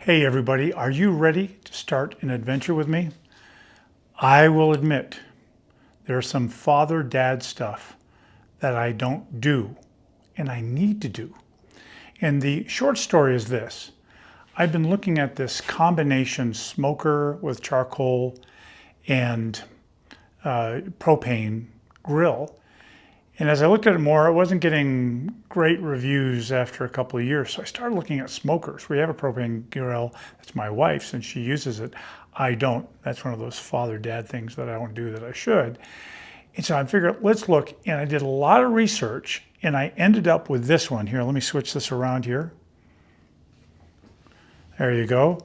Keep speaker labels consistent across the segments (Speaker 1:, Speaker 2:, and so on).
Speaker 1: Hey everybody, are you ready to start an adventure with me? I will admit there's some father-dad stuff that I don't do and I need to do. And the short story is this. I've been looking at this combination smoker with charcoal and propane grill. And as I looked at it more, I wasn't getting great reviews after a couple of years. So I started looking at smokers. We have a propane grill. That's my wife's and she uses it. I don't. That's one of those father-dad things that I don't do that I should. And so I figured, let's look. And I did a lot of research and I ended up with this one here. Let me switch this around here. There you go.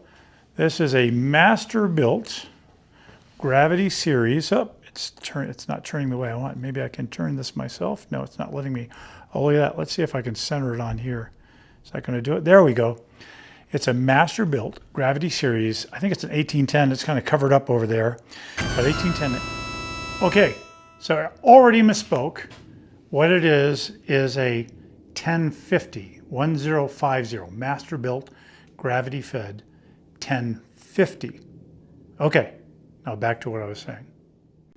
Speaker 1: This is a Masterbuilt Gravity Series. It's not turning the way I want. Maybe I can turn this myself. No, it's not letting me. Oh, look at that. Let's see if I can center it on here. Is that going to do it? There we go. It's a Masterbuilt Gravity Series. I think it's an 1810. It's kind of covered up over there. But 1810. Okay, so I already misspoke. What it is a 1050, 1050, Masterbuilt Gravity Fed 1050. Okay, now back to what I was saying.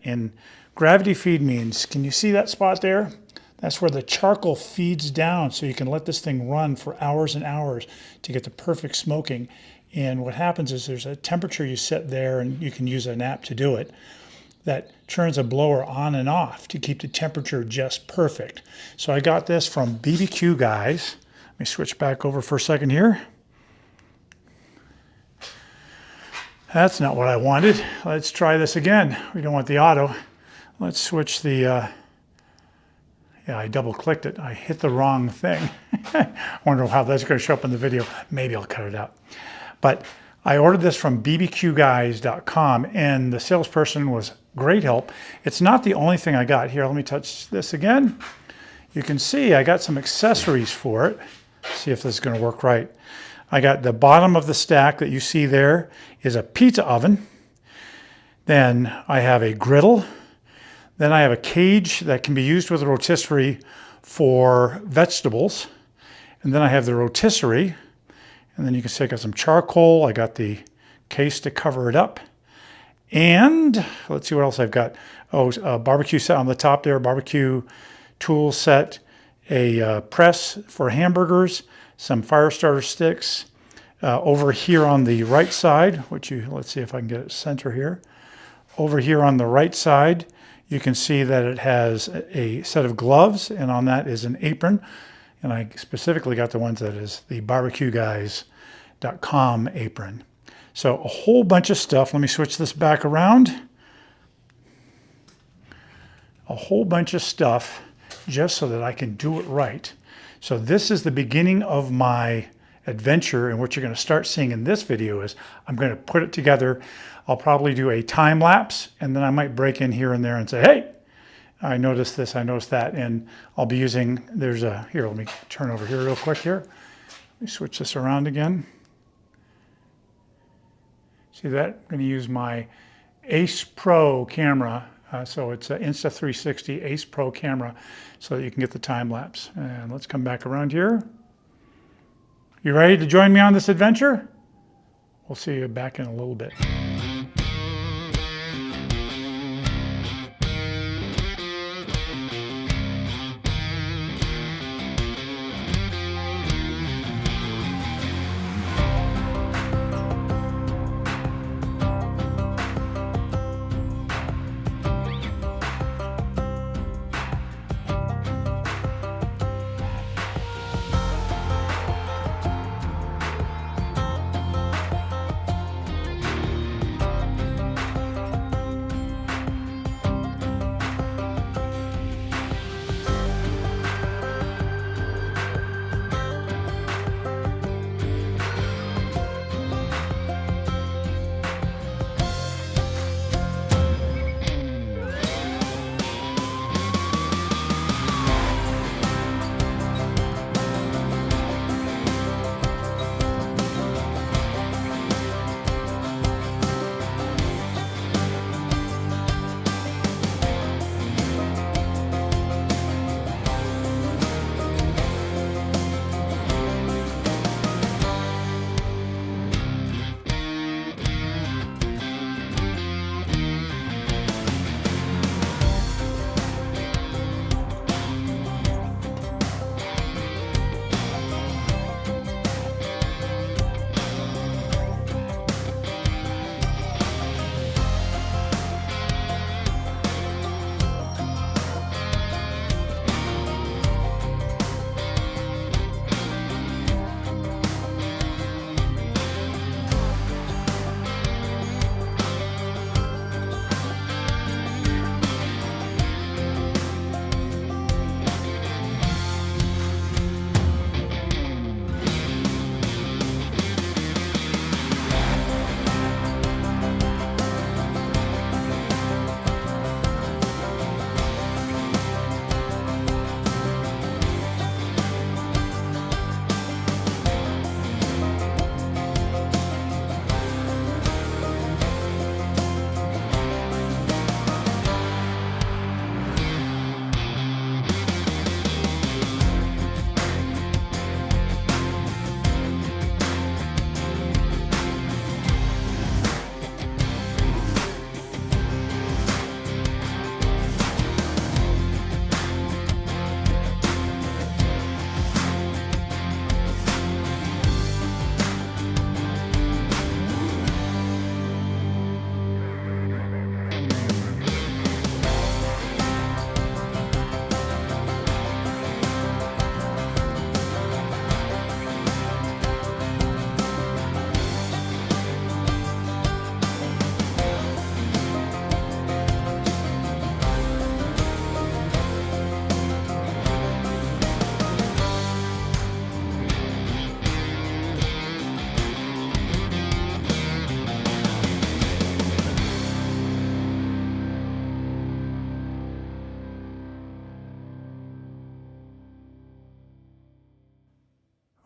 Speaker 1: And gravity feed means, can you see that spot there? That's where the charcoal feeds down so you can let this thing run for hours and hours to get the perfect smoking. And what happens is there's a temperature you set there, and you can use an app to do it, that turns a blower on and off to keep the temperature just perfect. So I got this from BBQ guys. Let me switch back over for a second here. That's not what I wanted. Let's try this again. We don't want the auto. Let's switch the, yeah, I double clicked it. I hit the wrong thing. I wonder how that's going to show up in the video. Maybe I'll cut it out. But I ordered this from bbqguys.com and the salesperson was great help. It's not the only thing I got. Here, let me touch this again. You can see I got some accessories for it. See if this is going to work right. I got the bottom of the stack that you see there is a pizza oven. Then I have a griddle. Then I have a cage that can be used with a rotisserie for vegetables. And then I have the rotisserie. And then you can see I got some charcoal. I got the case to cover it up. And let's see what else I've got. Oh, a barbecue set on the top there, barbecue tool set, a press for hamburgers, some fire starter sticks. Over here on the right side, let's see if I can get it center here. Over here on the right side, you can see that it has a set of gloves, and on that is an apron. And I specifically got the ones that is the BBQguys.com apron. So a whole bunch of stuff. Let me switch this back around. A whole bunch of stuff just so that I can do it right. So this is the beginning of my adventure, and what you're going to start seeing in this video is I'm going to put it together. I'll probably do a time lapse, and then I might break in here and there and say, hey, I noticed this, I noticed that, and I'll be using, here, let me turn over here real quick here. Let me switch this around again. See that? I'm going to use my Ace Pro camera. So it's an Insta360 Ace Pro camera so that you can get the time lapse. And let's come back around here. You ready to join me on this adventure? We'll see you back in a little bit.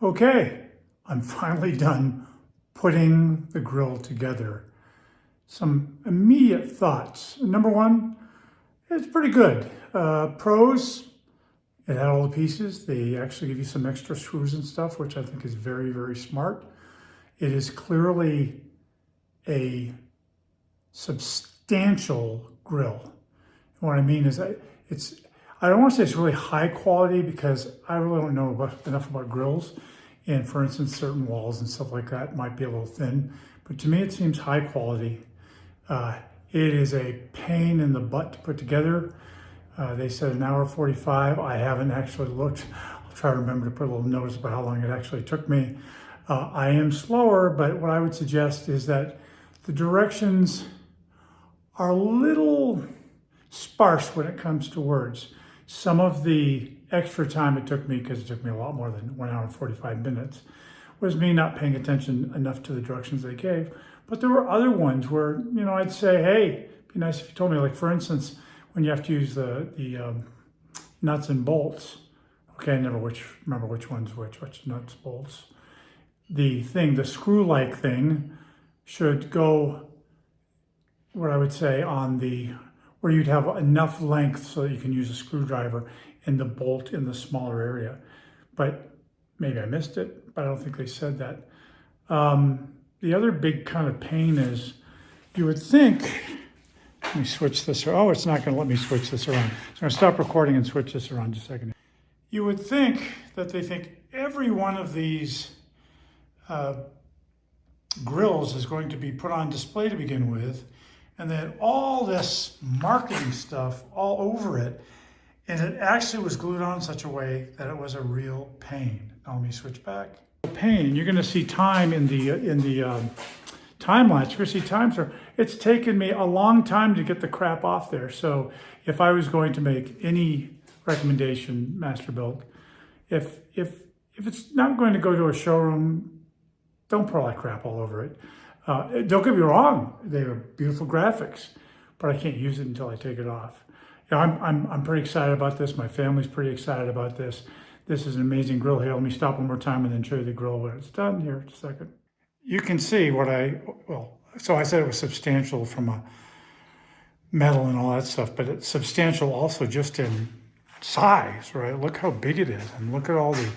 Speaker 1: Okay, I'm finally done putting the grill together. Some immediate thoughts. Number one, it's pretty good. Pros, it had all the pieces. They actually give you some extra screws and stuff, which I think is very, very smart. It is clearly a substantial grill. And what I mean is I don't want to say it's really high quality because I really don't know enough about grills. And for instance, certain walls and stuff like that might be a little thin. But to me, it seems high quality. It is a pain in the butt to put together. They said an hour 45. I haven't actually looked. I'll try to remember to put a little notice about how long it actually took me. I am slower, but what I would suggest is that the directions are a little sparse when it comes to words. Some of the extra time it took me, because it took me a lot more than 1 hour and 45 minutes, was me not paying attention enough to the directions they gave. But there were other ones where, I'd say, hey, it'd be nice if you told me, like for instance, when you have to use the nuts and bolts. Okay, I never remember which one's which nuts, bolts. The screw-like thing should go, what I would say, where you'd have enough length so that you can use a screwdriver and the bolt in the smaller area. But maybe I missed it, but I don't think they said that. The other big kind of pain is you would think, let me switch this, oh, it's not gonna let me switch this around. So I'm gonna stop recording and switch this around just a second. You would think that they think every one of these grills is going to be put on display to begin with, and then all this marketing stuff all over it, and it actually was glued on in such a way that it was a real pain. Now let me switch back. Pain. You're going to see time in the time lapse. You're going to see times where it's taken me a long time to get the crap off there. So if I was going to make any recommendation, Masterbuilt, if it's not going to go to a showroom, don't put all that crap all over it. Don't get me wrong; they are beautiful graphics, but I can't use it until I take it off. I'm pretty excited about this. My family's pretty excited about this. This is an amazing grill here. Let me stop one more time and then show you the grill when it's done here in a second. You can see so I said it was substantial from a metal and all that stuff, but it's substantial also just in size, right? Look how big it is, and look at all the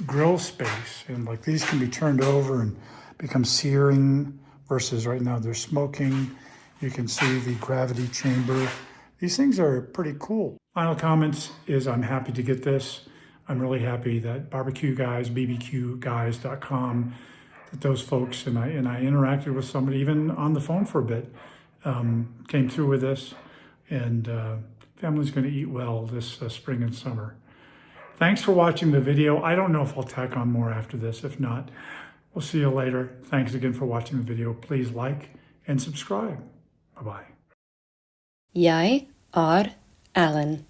Speaker 1: grill space. And like these can be turned over and become searing versus right now they're smoking. You can see the gravity chamber. These things are pretty cool. Final comments is I'm happy to get this. I'm really happy that barbecue guys, bbqguys.com, that those folks, and I interacted with somebody even on the phone for a bit, came through with this, and family's going to eat well this spring and summer. Thanks for watching the video. I don't know if I'll tack on more after this. If not, we'll see you later. Thanks again for watching the video. Please like and subscribe. Bye-bye.
Speaker 2: Jeg er Alan.